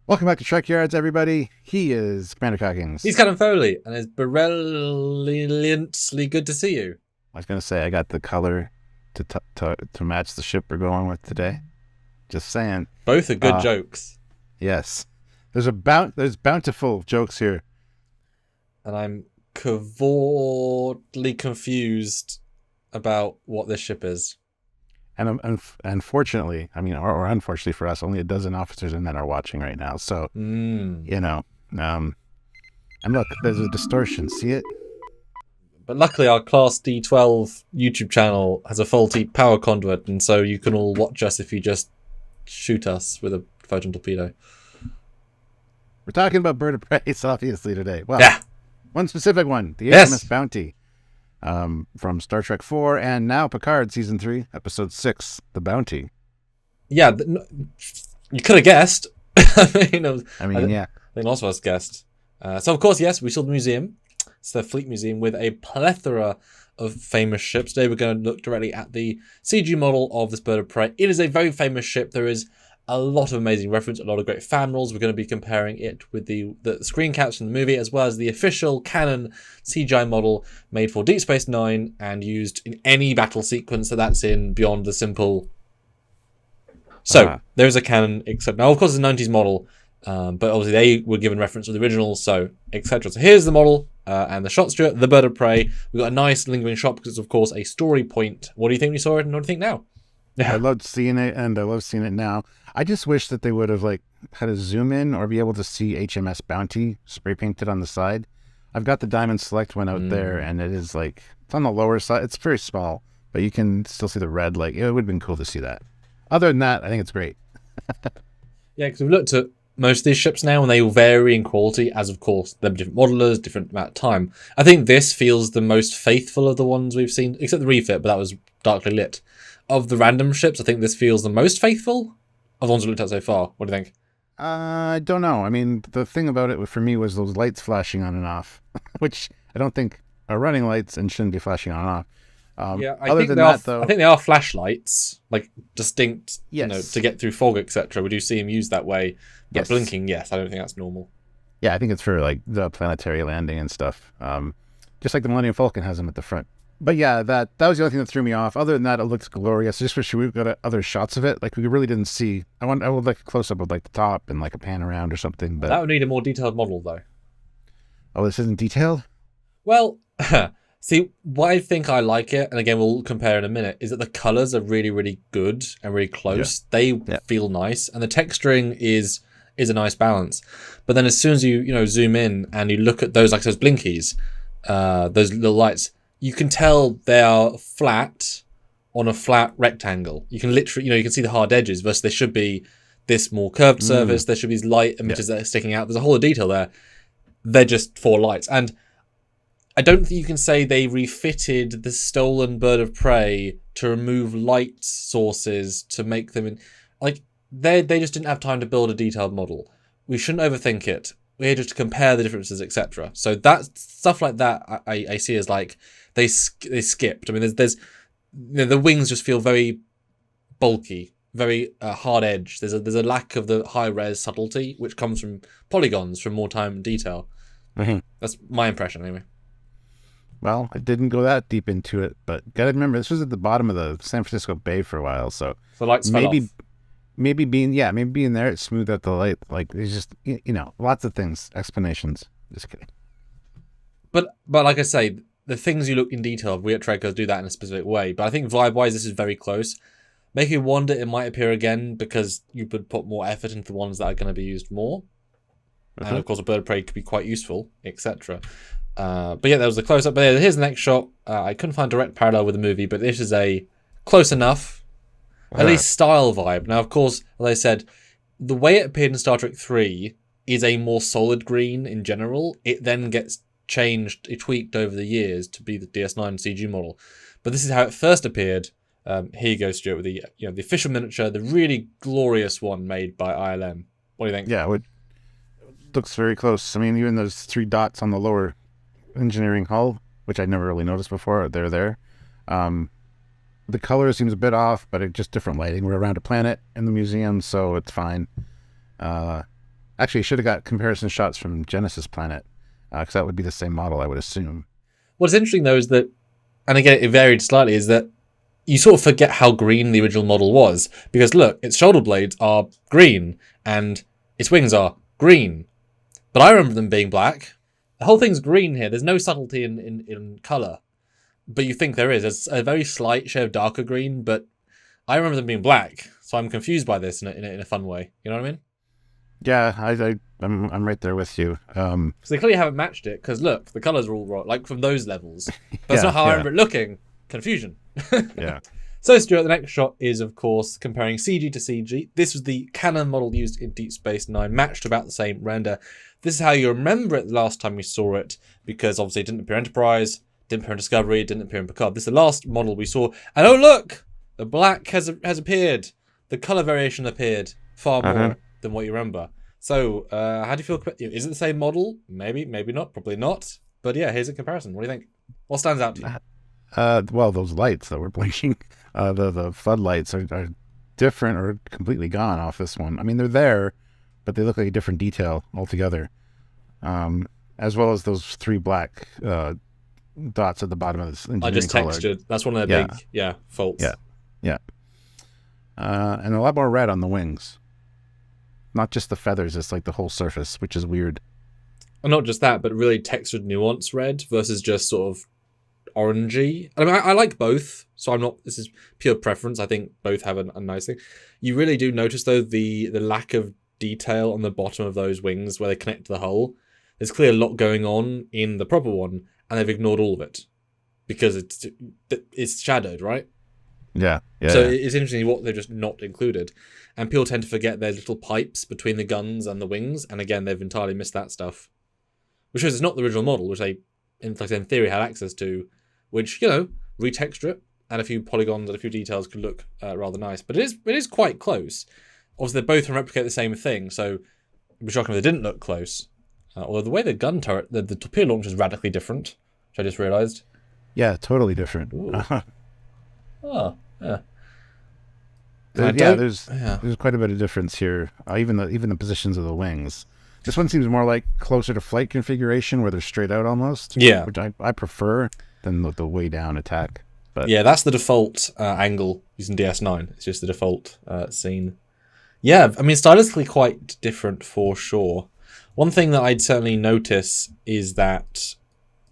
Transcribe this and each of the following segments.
Welcome back to Trekyards, everybody. He is Commander Cockings. He's Captain Foley, and it's brilliantly good to see you. I was going to say, I got the color to match the ship we're going with today. Just saying. Both are good jokes. Yes. There's bountiful jokes here. And I'm cavortly confused about what this ship is. And unfortunately, or unfortunately for us, only a dozen officers and men are watching right now. So, and look, there's a distortion. See it? But luckily, our Class D12 YouTube channel has a faulty power conduit, and so you can all watch us if you just shoot us with a photon torpedo. We're talking about Bird of Prey, obviously, today. Well, yeah. One specific one, the HMS Bounty. From Star Trek 4 and now Picard Season 3, Episode 6, The Bounty. Yeah, you could have guessed. I think lots of us guessed. So, of course, yes, we saw the museum. It's the Fleet Museum with a plethora of famous ships. Today we're going to look directly at the CG model of this Bird of Prey. It is a very famous ship. There is a lot of amazing reference, a lot of great fan rolls. We're going to be comparing it with the screen caps from the movie, as well as the official canon CGI model made for Deep Space Nine and used in any battle sequence that's in beyond the simple. So there's a canon, except now, of course, it's a 90s model, but obviously they were given reference to the original, so etc. So here's the model and the shot, Stuart, the Bird of Prey. We've got a nice lingering shot because it's, of course, a story point. What do you think when you saw it, and what do you think now? Yeah, I loved seeing it, and I love seeing it now. I just wish that they would have had a zoom in or be able to see HMS Bounty spray painted on the side. I've got the Diamond Select one out there, and it is it's on the lower side. It's very small, but you can still see the red. It would have been cool to see that. Other than that, I think it's great. Yeah, because we've looked at most of these ships now, and they all vary in quality, as of course they're different modelers, different amount of time. I think this feels the most faithful of the ones we've seen, except the refit, but that was darkly lit. Of the random ships, I think this feels the most faithful of the ones we looked at so far. What do you think? I don't know. I mean, the thing about it for me was those lights flashing on and off, which I don't think are running lights and shouldn't be flashing on and off. I think they are flashlights, distinct, yes. To get through fog, etc. We do see them used that way. But yes. Blinking, yes, I don't think that's normal. Yeah, I think it's for the planetary landing and stuff. Just like the Millennium Falcon has them at the front. But yeah, that was the only thing that threw me off. Other than that, it looks glorious. I just wish we got other shots of it. We really didn't see. I would like a close up of the top and a pan around or something. But that would need a more detailed model, though. Oh, this isn't detailed? Well, see, why I think I like it, and again we'll compare in a minute, is that the colors are really, really good and really close. Yeah. They feel nice, and the texturing is a nice balance. But then as soon as you zoom in and you look at those those blinkies, those little lights, you can tell they are flat on a flat rectangle. You can literally, you can see the hard edges versus there should be this more curved surface. There should be these light images that are sticking out. There's a whole detail there. They're just four lights. And I don't think you can say they refitted the stolen Bird of Prey to remove light sources to make them they just didn't have time to build a detailed model. We shouldn't overthink it. We're here just to compare the differences, etc. So that stuff like that, I see as they skipped. I mean, there's the wings just feel very bulky, very hard edged. There's a lack of the high res subtlety, which comes from polygons, from more time and detail. Mm-hmm. That's my impression, anyway. Well, I didn't go that deep into it, but gotta remember this was at the bottom of the San Francisco Bay for a while, so the lights fell off. Maybe being there, it smoothed out the light. There's just lots of things, explanations. Just kidding. But like I say, the things you look in detail, we at Trekyards do that in a specific way. But I think vibe-wise, this is very close. Make you wonder it might appear again because you would put more effort into the ones that are going to be used more. Mm-hmm. And of course, a Bird of Prey could be quite useful, etc. But yeah, there was the close-up. But here's the next shot. I couldn't find direct parallel with the movie, but this is a close enough. At least style vibe. Now, of course, as I said, the way it appeared in Star Trek 3 is a more solid green in general. It then gets changed, tweaked over the years to be the DS9 CG model. But this is how it first appeared. Here you go, Stuart, with the the official miniature, the really glorious one made by ILM. What do you think? Yeah, it looks very close. I mean, even those 3 dots on the lower engineering hull, which I'd never really noticed before, they're there. The color seems a bit off, but it's just different lighting. We're around a planet in the museum, so it's fine. Actually, should have got comparison shots from Genesis Planet, because that would be the same model, I would assume. What's interesting, though, is that, and again, it varied slightly, is that you sort of forget how green the original model was. Because look, its shoulder blades are green, and its wings are green. But I remember them being black. The whole thing's green here. There's no subtlety in colour. But you think there is. There's a very slight shade of darker green, but I remember them being black. So I'm confused by this in a fun way. You know what I mean? Yeah, I'm right there with you. Because they clearly haven't matched it. Because look, the colours are all right, like from those levels. But that's not how I remember it looking. Confusion. Yeah. So, Stuart, the next shot is, of course, comparing CG to CG. This was the canon model used in Deep Space Nine, matched to about the same render. This is how you remember it the last time you saw it, because obviously it didn't appear in Enterprise, didn't appear in Discovery, didn't appear in Picard. This is the last model we saw. And oh, look! The black has appeared. The colour variation appeared far more than what you remember. So, how do you feel? Is it the same model? Maybe, maybe not, probably not. But yeah, here's a comparison. What do you think? What stands out to you? Well, those lights that were blinking, the floodlights are different or completely gone off this one. I mean, they're there, but they look like a different detail altogether. As well as those 3 black dots at the bottom of this. I just textured. That's one of their big faults. Yeah. And a lot more red on the wings. Not just the feathers, it's like the whole surface, which is weird. And not just that, but really textured nuance red versus just sort of orangey. I mean, I like both, so this is pure preference. I think both have a nice thing. You really do notice, though, the lack of detail on the bottom of those wings where they connect to the hull. There's clearly a lot going on in the proper one, and they've ignored all of it because it's shadowed, right? Yeah. So it's interesting what they've just not included. And people tend to forget their little pipes between the guns and the wings, and again, they've entirely missed that stuff. Which shows it's not the original model, which they, in theory, had access to, which, retexture it, and a few polygons and a few details could look rather nice. But it is quite close. Obviously, they both replicate the same thing, so it would be shocking if they didn't look close. Although the way the gun turret, the torpedo launch is radically different, which I just realised. Yeah, totally different. Oh, yeah. There's quite a bit of difference here. Even the positions of the wings. This one seems more like closer to flight configuration, where they're straight out almost. Yeah, which I prefer than the way down attack. But yeah, that's the default angle using DS9. It's just the default scene. Yeah, I mean, stylistically quite different for sure. One thing that I'd certainly notice is that,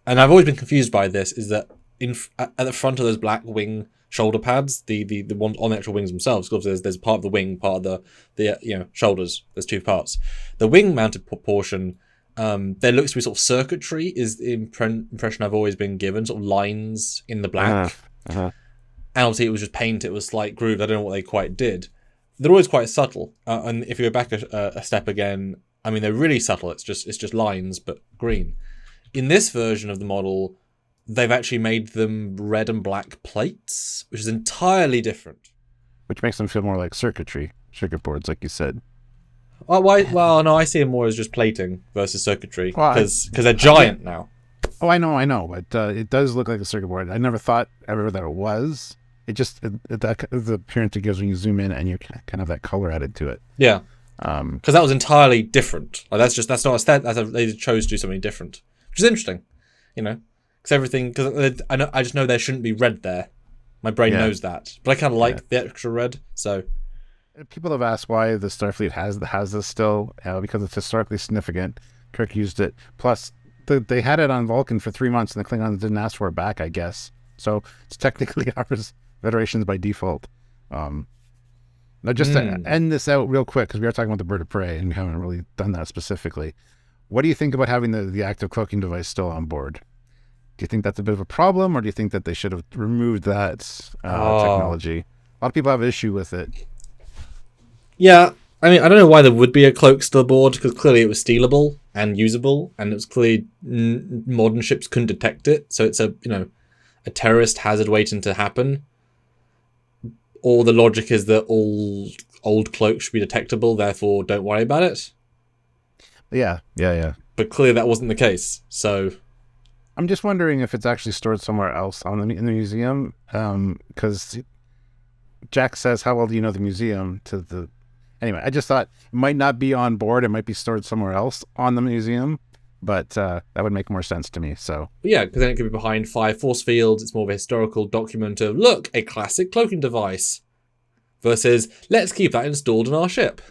and I've always been confused by this, is that at the front of those black wing shoulder pads, the ones on the actual wings themselves, because there's part of the wing, part of the shoulders. There's 2 parts. The wing mounted portion, there looks to be sort of circuitry is the impression I've always been given, sort of lines in the black. And obviously it was just paint, it was slight grooved. I don't know what they quite did. They're always quite subtle. And if you go back a step again, I mean, they're really subtle. It's just lines, but green. In this version of the model, they've actually made them red and black plates, which is entirely different. Which makes them feel more like circuit boards, like you said. Oh, why? Well, no, I see them more as just plating versus circuitry, because they're giant now. Oh, I know, but it does look like a circuit board. I never thought ever that it was. It just the appearance it gives when you zoom in and you kind of have that color added to it. Yeah. Because that was entirely different. Like that's not they chose to do something different, which is interesting, because I just know there shouldn't be red there. My brain knows that, but I kind of like the extra red. So people have asked why the Starfleet has this still, because it's historically significant. Kirk used it. Plus, they had it on Vulcan for 3 months, and the Klingons didn't ask for it back, I guess. So it's technically ours, Federation's by default. Now, just to end this out real quick, because we are talking about the bird of prey, and we haven't really done that specifically. What do you think about having the active cloaking device still on board? Do you think that's a bit of a problem, or do you think that they should have removed that technology? A lot of people have an issue with it. Yeah, I mean, I don't know why there would be a cloak still aboard, because clearly it was stealable and usable, and it was clearly modern ships couldn't detect it, so it's a terrorist hazard waiting to happen. Or the logic is that all old cloaks should be detectable, therefore don't worry about it. Yeah. But clearly that wasn't the case, so I'm just wondering if it's actually stored somewhere else in the museum, because Jack says, "How well do you know the museum?" And Anyway, I just thought it might not be on board. It might be stored somewhere else on the museum, but that would make more sense to me. So yeah, because then it could be behind 5 force fields. It's more of a historical document of, look, a classic cloaking device. Versus, let's keep that installed on our ship,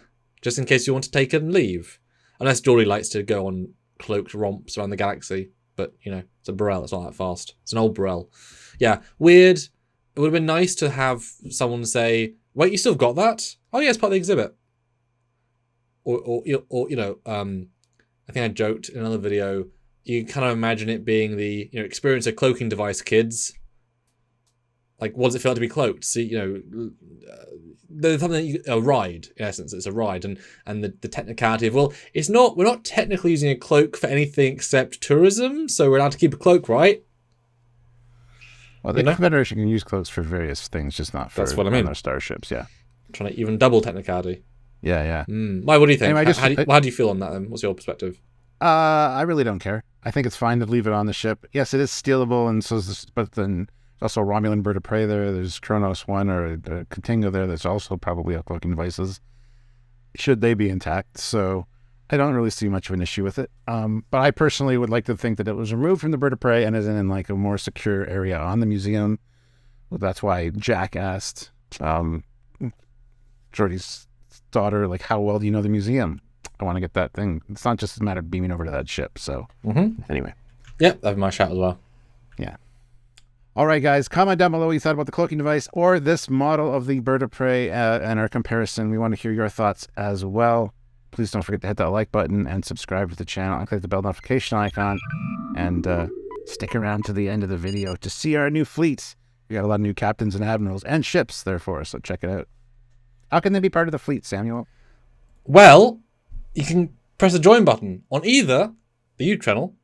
just in case you want to take it and leave. Unless Geordie likes to go on cloaked romps around the galaxy. But, it's a Burrell. It's not that fast. It's an old Burrell. Yeah, weird. It would have been nice to have someone say, wait, you still got that? Oh, yeah, it's part of the exhibit. Or I think I joked in another video, you can kind of imagine it being the, experience a cloaking device, kids. Like, what does it feel like to be cloaked? See, there's something a ride, in essence. It's a ride. And the technicality of, well, we're not technically using a cloak for anything except tourism, so we're allowed to keep a cloak, right? Well, the Confederation can use cloaks for various things, just not for That's what I mean. Our starships, yeah. Trying to even double technicality. Yeah. Mike, what do you think? Anyway, how do you feel on that then? What's your perspective? I really don't care. I think it's fine to leave it on the ship. Yes, it is stealable, and so is this, but then there's also a Romulan bird of prey there. There's Kronos 1 or the Katinga there that's also probably cloaking devices, should they be intact. So I don't really see much of an issue with it. But I personally would like to think that it was removed from the bird of prey and is in like a more secure area on the museum. Well, that's why Jack asked Geordie's daughter, like, how well do you know the museum? I want to get that thing. It's not just a matter of beaming over to that ship. So anyway. Yep, that'd be my shout as well. Yeah. All right, guys, comment down below what you thought about the cloaking device or this model of the bird of prey and our comparison. We want to hear your thoughts as well. Please don't forget to hit that like button and subscribe to the channel and click the bell notification icon. And stick around to the end of the video to see our new fleet. We got a lot of new captains and admirals and ships there for us, so check it out. How can they be part of the fleet, Samuel? Well, you can press the join button on either the YouTube channel,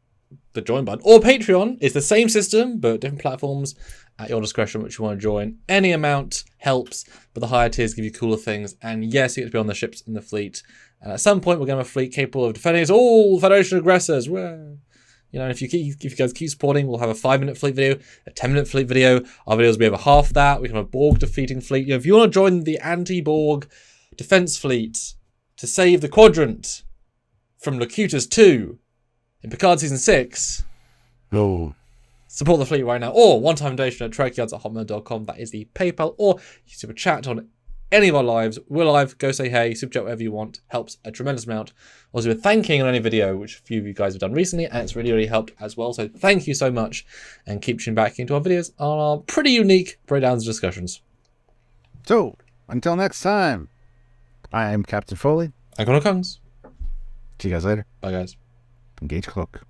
the join button, or Patreon. It's the same system, but different platforms at your discretion, which you want to join. Any amount helps, but the higher tiers give you cooler things. And yes, you get to be on the ships in the fleet. And at some point, we're going to have a fleet capable of defending us all Federation aggressors. Well, if you guys keep supporting, we'll have a 5-minute fleet video, a 10-minute fleet video. Our videos will be over half that. We can have a Borg defeating fleet. If you want to join the anti-Borg defense fleet to save the quadrant from Locutus 2 in Picard Season 6, support the fleet right now. Or one-time donation at Trekyards@hotmail.com. That is the PayPal. Or you super chat on any of our lives. We're live. Go say hey. Super chat whatever you want. Helps a tremendous amount. Also, we're thanking on any video, which a few of you guys have done recently, and it's really, really helped as well. So thank you so much, and keep tuning back into our videos on our pretty unique breakdowns and discussions. So, until next time, I am Captain Foley. I'm Connor Kungs. See you guys later. Bye, guys. Engage cloak.